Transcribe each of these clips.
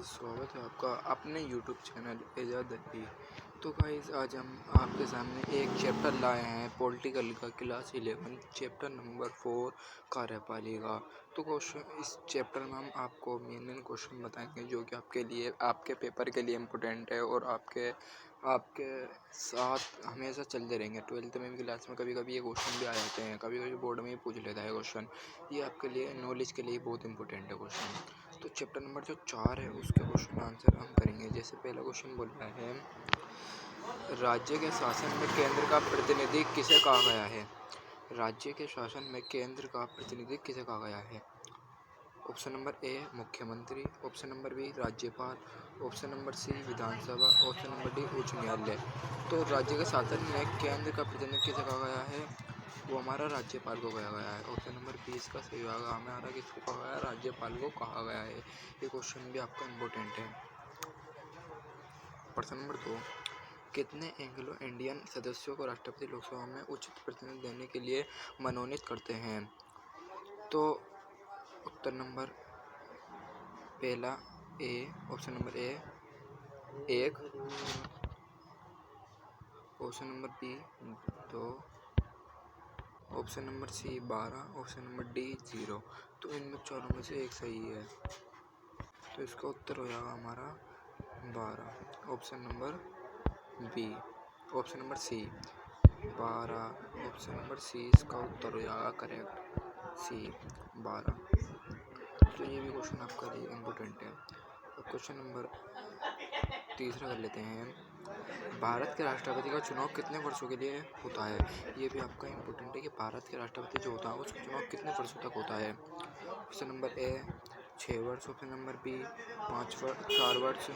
स्वागत है आपका अपने यूट्यूब चैनल एजाद अली। तो गाइस आज हम आपके सामने एक चैप्टर लाए हैं पॉलिटिकल का, क्लास 11 चैप्टर नंबर 4 कार्यपालिका। तो क्वेश्चन इस चैप्टर में हम आपको मेन क्वेश्चन बताएंगे जो कि आपके लिए आपके पेपर के लिए इम्पोर्टेंट है और आपके साथ हमेशा चलते रहेंगे। 12th में भी क्लास में कभी कभी ये क्वेश्चन भी आ जाते हैं, कभी कभी बोर्ड में ही पूछ लेता है क्वेश्चन। ये आपके लिए नॉलेज के लिए बहुत इंपॉर्टेंट है क्वेश्चन। तो चैप्टर नंबर जो 4 है उसके क्वेश्चन आंसर हम करेंगे। जैसे पहला क्वेश्चन बोल रहा है, राज्य के शासन में केंद्र का प्रतिनिधि किसे कहा गया है? राज्य के शासन में केंद्र का प्रतिनिधि किसे कहा गया है? ऑप्शन नंबर ए मुख्यमंत्री, ऑप्शन नंबर बी राज्यपाल, ऑप्शन नंबर सी विधानसभा, ऑप्शन नंबर डी उच्च न्यायालय। तो राज्य के शासन में केंद्र का प्रतिनिधि किसे कहा गया है? वो हमारा राज्यपाल को कहा गया है। ऑप्शन नंबर 20 का सही होगा, हमारा किसको कहा गया है? राज्यपाल को कहा गया है। ये क्वेश्चन भी आपका इम्पोर्टेंट है। प्रश्न नंबर 2, कितने एंग्लो इंडियन सदस्यों को राष्ट्रपति लोकसभा में उचित प्रतिनिधि देने के लिए मनोनीत करते हैं? तो उत्तर नंबर पहला A, option number A 1, option number B 2, option number C 12, option number D 0। तो इनमें चारों में से एक सही है, तो इसका उत्तर हो जाएगा हमारा 12, option number B, option number C 12, option number C इसका उत्तर हो जाएगा करेक्ट, सी 12। तो ये भी क्वेश्चन आपका लिए इम्पोर्टेंट है। अब क्वेश्चन नंबर तीसरा कर लेते हैं, भारत के राष्ट्रपति का चुनाव कितने वर्षों के लिए होता है? ये भी आपका इम्पोर्टेंट है कि भारत के राष्ट्रपति जो होता है उसका चुनाव कितने वर्षों तक होता है? ऑप्शन नंबर ए 6 वर्ष, ऑप्शन नंबर बी 4 वर्ष,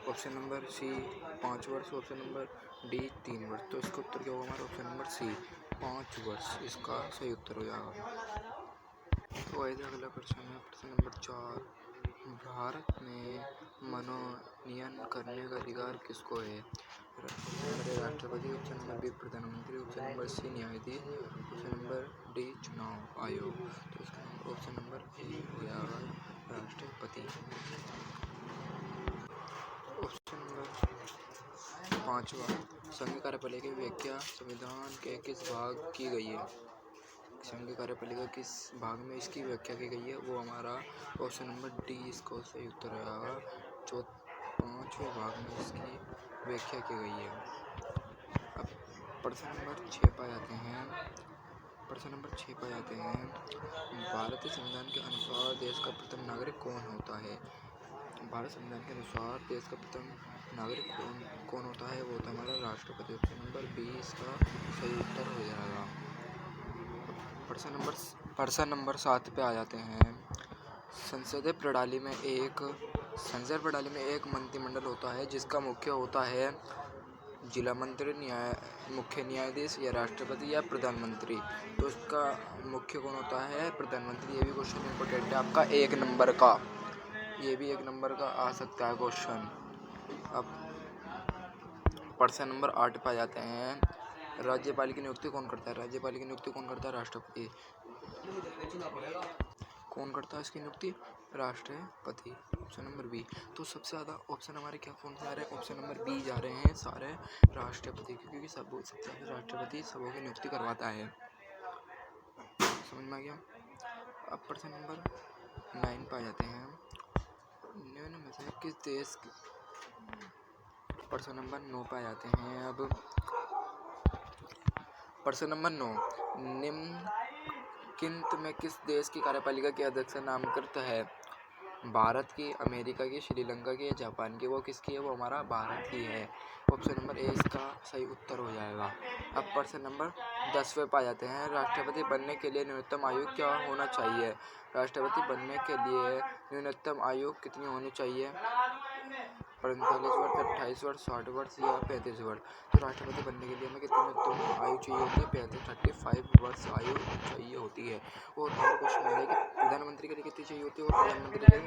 ऑप्शन नंबर सी 5 वर्ष, ऑप्शन नंबर डी 3 वर्ष। तो इसका उत्तर क्या होगा हमारा? ऑप्शन नंबर सी 5 वर्ष इसका सही उत्तर हो जाएगा। तो ऐसा अगला प्रश्न है, प्रश्न नंबर 4, भारत में मनोनयन करने का अधिकार किसको है? राष्ट्रपति, ऑप्शन नंबर बी प्रधानमंत्री, ऑप्शन नंबर सी न्यायाधीश, ऑप्शन नंबर डी चुनाव आयोग। तो इसका ऑप्शन नंबर ए हो जाएगा राष्ट्रपति। ऑप्शन नंबर 5वां, संघ कार्यपालिका की व्याख्या संविधान के किस भाग की गई है? संघ कार्यपालिका किस भाग में इसकी व्याख्या की गई है? वो हमारा ऑप्शन नंबर डी इसका सही उत्तर होगा, 5वें भाग में इसकी व्याख्या की गई है। अब प्रश्न नंबर 6 पर आते हैं। प्रश्न नंबर 6 पर आते हैं, भारतीय संविधान के अनुसार देश का प्रथम नागरिक कौन होता है? भारत संविधान के अनुसार देश का प्रथम नागरिक कौन होता है? वो होता है हमारा राष्ट्रपति। ऑप्शन नंबर बी इसका सही उत्तर हो जाएगा। प्रश्न नंबर 7 पे आ जाते हैं, संसदीय प्रणाली में एक मंत्रिमंडल होता है जिसका मुख्य होता है जिला मंत्री, मुख्य न्यायाधीश या राष्ट्रपति या प्रधानमंत्री। तो इसका मुख्य कौन होता है? प्रधानमंत्री। ये भी क्वेश्चन इंपॉर्टेंट है आपका 1 नंबर का, ये भी 1 नंबर का आ सकता है क्वेश्चन। अब प्रश्न नंबर 8 पे आ जाते हैं, राज्यपाल की नियुक्ति कौन करता है? राज्यपाल की नियुक्ति कौन करता है? राष्ट्रपति। कौन करता है इसकी नियुक्ति? राष्ट्रपति। Option number B. तो सबसे ज़्यादा ऑप्शन हमारे क्या कौन से आ रहे हैं? ऑप्शन नंबर बी जा रहे हैं सारे राष्ट्रपति, क्योंकि सबसे ज़्यादा राष्ट्रपति सबों की नियुक्ति करवाता है। समझ में आ गया? अब प्रश्न नंबर 9 पे आ जाते हैं, निम्न में से किस देश की। प्रश्न नंबर 9 पे आ जाते हैं। अब प्रश्न नंबर 9, निम्नलिखित में किस देश की कार्यपालिका की अध्यक्ष नामकृत है? भारत की, अमेरिका की, श्रीलंका की या जापान की? वो किसकी है? वो हमारा भारत की है। ऑप्शन नंबर ए इसका सही उत्तर हो जाएगा। अब प्रश्न नंबर 10वें पे आ जाते हैं, राष्ट्रपति बनने के लिए न्यूनतम आयु क्या होना चाहिए? राष्ट्रपति बनने के लिए न्यूनतम आयु कितनी होनी चाहिए? 45 वर्ष, 28 वर्ष, 60 वर्ष या 35 वर्ष? तो राष्ट्रपति बनने के लिए हमें कितनी न्यूनतम आयु चाहिए होती है? 35 वर्ष आयु चाहिए होती है। और क्वेश्चन है कि प्रधानमंत्री के लिए कितनी चाहिए होती है? और प्रधानमंत्री के लिए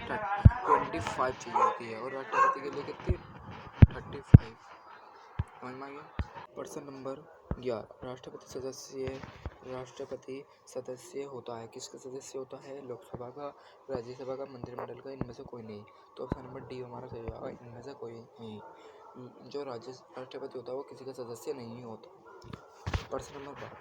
25 चाहिए होती है, और राष्ट्रपति के लिए कितनी? 35। समझ में आ गया? प्रश्न नंबर 11, राष्ट्रपति सदस्य राष्ट्रपति सदस्य होता है। किसका सदस्य होता है? लोकसभा का, राज्यसभा का, मंत्रिमंडल का, इनमें से कोई नहीं। तो ऑप्शन नंबर डी हमारा सही होगा, इनमें से कोई नहीं। जो राष्ट्रपति होता है वो किसी का सदस्य नहीं होता। प्रश्न नंबर 12,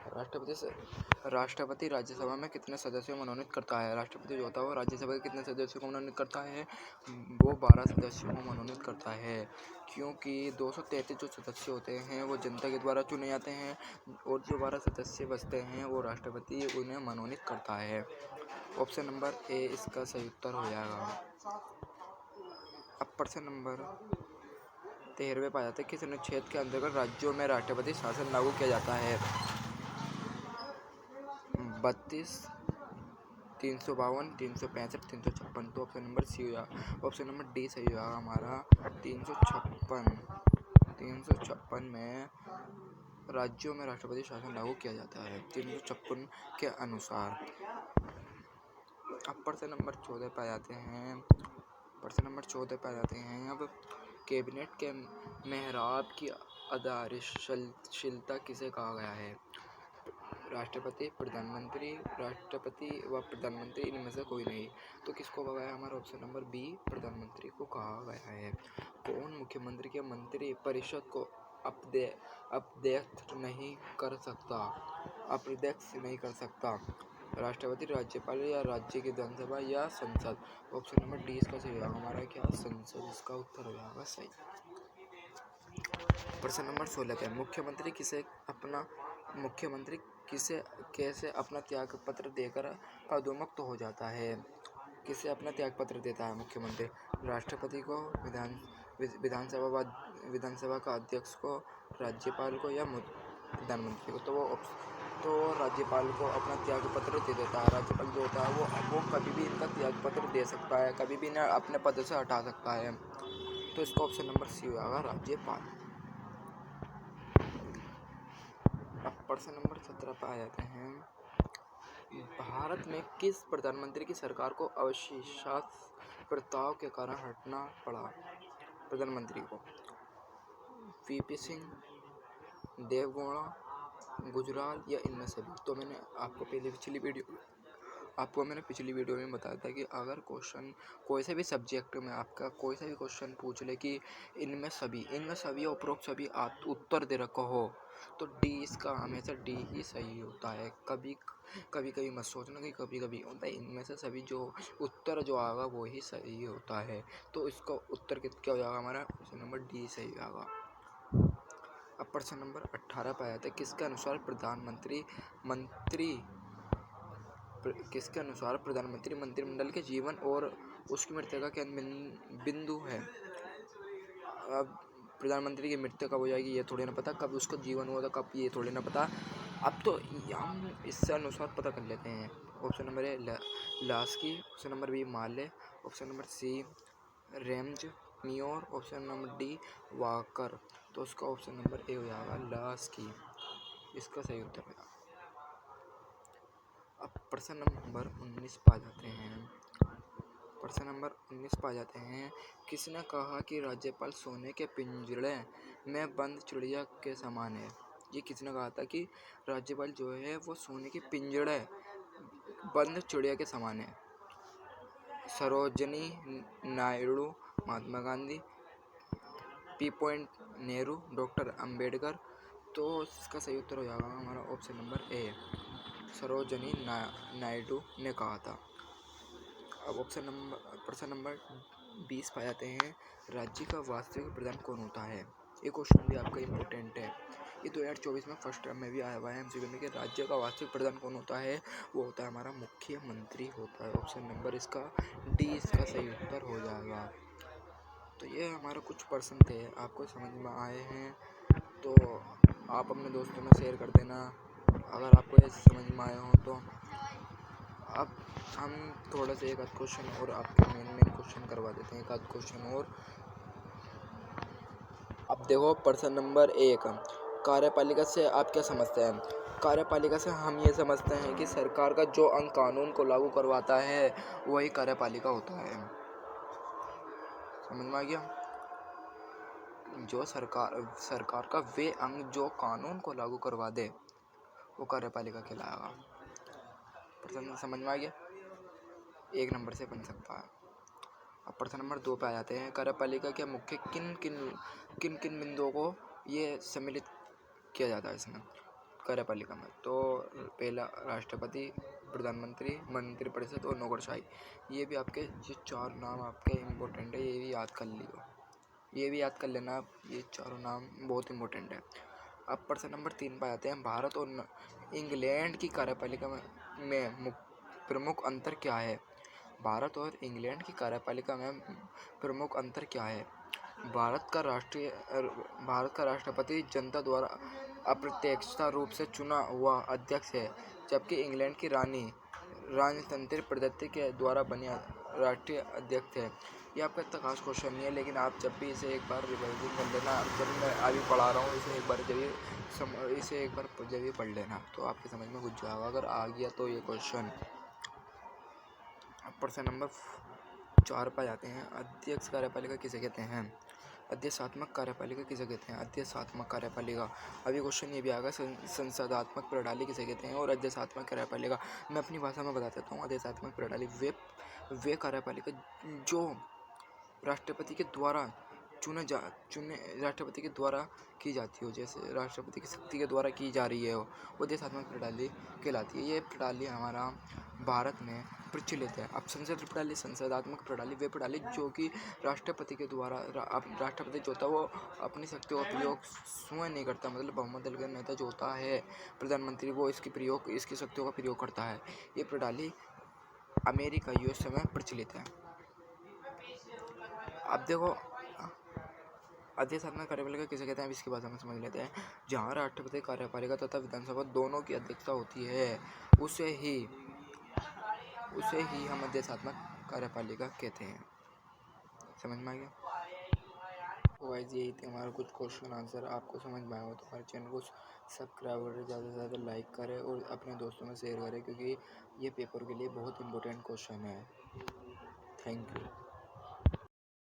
राष्ट्रपति राज्यसभा में कितने सदस्यों को मनोनीत करता है? राष्ट्रपति जो होता है वो राज्यसभा के कितने सदस्यों को मनोनीत करता है? वो 12 सदस्यों को मनोनीत करता है, क्योंकि 233 जो सदस्य होते हैं वो जनता के द्वारा चुने जाते हैं और जो 12 सदस्य बचते हैं वो राष्ट्रपति उन्हें मनोनीत करता है। ऑप्शन नंबर ए इसका सही उत्तर हो जाएगा। अब प्रश्न नंबर 13 पाया जाता है, किस अनुच्छेद के अंतर्गत राज्यों में राष्ट्रपति शासन लागू किया जाता है? 32, 352, 365, 356। तो ऑप्शन नंबर सी होगा, ऑप्शन नंबर डी सही होगा हमारा। 356 में राज्यों में राष्ट्रपति शासन लागू किया जाता है 356 के अनुसार। अब प्रश्न नंबर 14 पाए जाते हैं। अब कैबिनेट के मेहराब की आधारशिलता किसे कहा गया है? राष्ट्रपति, प्रधानमंत्री, राष्ट्रपति व प्रधानमंत्री, इनमें से कोई नहीं। तो किसको कहा गया? हमारा ऑप्शन नंबर बी, प्रधानमंत्री को कहा गया है। कौन मुख्यमंत्री के मंत्री परिषद को अध्यक्ष नहीं कर सकता? राष्ट्रपति, राज्यपाल या राज्य की विधानसभा या संसद? ऑप्शन नंबर डी इसका सही होगा हमारा, क्या संसद इसका उत्तर हो जाएगा सही। प्रश्न नंबर 16 पे मुख्यमंत्री कैसे अपना त्याग पत्र देकर पदोन्मुक्त हो जाता है? किसे अपना त्याग पत्र देता है मुख्यमंत्री? राष्ट्रपति को, विधानसभा का अध्यक्ष को, राज्यपाल को या प्रधानमंत्री को? तो राज्यपाल को अपना त्याग पत्र दे देता है। राज्यपाल जो होता है वो कभी भी इनका त्याग पत्र दे सकता है, कभी भी इन्हें अपने पद से हटा सकता है। तो इसका ऑप्शन नंबर सी होगा, राज्यपाल। अब प्रश्न नंबर 17 पर आ जाते हैं। भारत में किस प्रधानमंत्री की सरकार को अविश्वास प्रस्ताव के कारण हटना पड़ा? प्रधानमंत्री को वीपी सिंह, देवगौड़ा, गुजराल या इनमें से भी? तो मैंने आपको पिछली वीडियो में बताया था कि अगर क्वेश्चन कोई से भी सब्जेक्ट में आपका कोई सा भी क्वेश्चन पूछ ले कि इनमें सभी उपरोक्त सभी उत्तर दे रखा हो, तो डी इसका हमेशा डी ही सही होता है। कभी मत सोचना कि कभी होता है, इनमें से सभी जो उत्तर जो आएगा वो ही सही होता है। तो इसका उत्तर क्या हो जाएगा हमारा? ऑप्शन नंबर डी सही होगा। अब प्रश्न नंबर 18 पाया जाता है, किसके अनुसार प्रधानमंत्री मंत्रिमंडल के जीवन और उसकी मृत्यु का क्या बिंदु है? अब प्रधानमंत्री की मृत्यु कब हो जाएगी ये थोड़ी ना पता, कब उसका जीवन हुआ था कब ये थोड़ी ना पता। अब तो हम इससे अनुसार पता कर लेते हैं। Option number A Laski, option number B माले, option number C Ramsay Muir, option number D Walker. तो उसका ऑप्शन नंबर ए हो जाएगा लास्की, इसका सही उत्तर होगा। अब प्रश्न नंबर 19 पा जाते हैं। किसने कहा कि राज्यपाल सोने के पिंजरे में बंद चिड़िया के समान है? ये किसने कहा था कि राज्यपाल जो है वो सोने के पिंजरे बंद चिड़िया के समान है? Sarojini Naidu, Mahatma Gandhi, P point Nehru, doctor Ambedkar? तो इसका सही उत्तर हो जाएगा हमारा option number A, Sarojini Naidu ने कहा था। अब प्रश्न नंबर 20 पाए जाते हैं। राज्य का वास्तविक प्रधान कौन होता है? ये क्वेश्चन भी आपका इम्पोर्टेंट है, ये 2024 में फर्स्ट टर्म में भी आया हुआ है एमसीक्यू में कि राज्य का वास्तविक प्रधान कौन होता है? वो होता है हमारा मुख्यमंत्री होता है। ऑप्शन नंबर इसका डी इसका सही उत्तर हो जाएगा। तो ये हमारे कुछ प्रश्न थे, आपको समझ में आए हैं तो आप अपने दोस्तों में शेयर कर देना अगर आपको ये समझ में आए हो तो। अब हम थोड़ा सा एक आध क्वेश्चन और आपके मेन क्वेश्चन करवा देते हैं, एक आध क्वेश्चन और। अब देखो प्रश्न नंबर 1, कार्यपालिका से आप क्या समझते हैं? कार्यपालिका से हम ये समझते हैं कि सरकार का जो अंग कानून को लागू करवाता है वही कार्यपालिका होता है। समझ में आ गया? जो सरकार का वे अंग जो कानून को लागू करवा दे वो कार्यपालिका कहलाएगा। प्रश्न समझ में आ गया? 1 नंबर से बन सकता है। अब प्रश्न नंबर 2 पे आ जाते हैं। कार्यपालिका के मुख्य किन किन बिंदुओं को ये सम्मिलित किया जाता है इसमें कार्यपालिका में? तो पहला राष्ट्रपति, प्रधानमंत्री, मंत्रिपरिषद और नौकरशाही। ये भी आपके ये 4 नाम आपके इम्पोर्टेंट है, ये भी याद कर लियो, ये भी याद कर लेना आप, ये चारों नाम बहुत इम्पोर्टेंट है। अब प्रश्न नंबर 3 पर आते हैं। भारत और इंग्लैंड की कार्यपालिका में प्रमुख अंतर क्या है? भारत और इंग्लैंड की कार्यपालिका में प्रमुख अंतर क्या है? भारत का राष्ट्रपति जनता द्वारा अप्रत्यक्ष रूप से चुना हुआ अध्यक्ष है, जबकि इंग्लैंड की राजतंत्रीय पद्धति के द्वारा बनी राष्ट्रीय अध्यक्ष है। ये आपका इतना खास क्वेश्चन नहीं है, लेकिन आप जब भी इसे एक बार रिवाइजिंग कर लेना, जब मैं अभी पढ़ा रहा हूँ इसे एक बार जब भी पढ़ लेना तो आपके समझ में घुस जाएगा अगर आ गया तो ये क्वेश्चन। प्रश्न नंबर 4 पर जाते हैं। अध्यक्ष कार्यपालिका किसे कहते हैं? अध्यक्षात्मक कार्यपालिका किसे कहते हैं? अध्यक्षात्मक कार्यपालिका। अभी क्वेश्चन ये भी आएगा, संसदात्मक प्रणाली किसे कहते हैं और अध्यक्षात्मक कार्यपालिका। मैं अपनी भाषा में बता देता हूँ। अध्यक्षात्मक प्रणाली वे कार्यपालिका जो राष्ट्रपति के द्वारा राष्ट्रपति के द्वारा की जाती हो, जैसे राष्ट्रपति की शक्ति के द्वारा की जा रही है वो अध्यक्षात्मक प्रणाली कहलाती है। ये प्रणाली हमारा भारत में प्रचलित है। अब संसदात्मक प्रणाली वे प्रणाली जो कि राष्ट्रपति के द्वारा राष्ट्रपति जो होता है वो अपनी शक्तियों का प्रयोग स्वयं नहीं करता, मतलब बहुमत दल का नेता जो होता है प्रधानमंत्री, वो इसकी शक्तियों का प्रयोग करता है। ये प्रणाली अमेरिका यूएसए में प्रचलित है। अब देखो अध्यक्षात्मक कार्यपालिका किसे कहते हैं, अब इसकी भाषा में समझ लेते हैं। जहाँ राष्ट्रपति कार्यपालिका तथा विधानसभा दोनों की अध्यक्षता होती है उसे ही हम अध्यक्षात्मक कार्यपालिका कहते हैं। समझ में आ गया? गाइस यही थे हमारा कुछ क्वेश्चन आंसर। आपको समझ में आया हो तो हमारे चैनल को सब्सक्राइब करें, ज़्यादा से ज़्यादा लाइक करें और अपने दोस्तों में शेयर करें, क्योंकि ये पेपर के लिए बहुत इंपॉर्टेंट क्वेश्चन है। Thank you.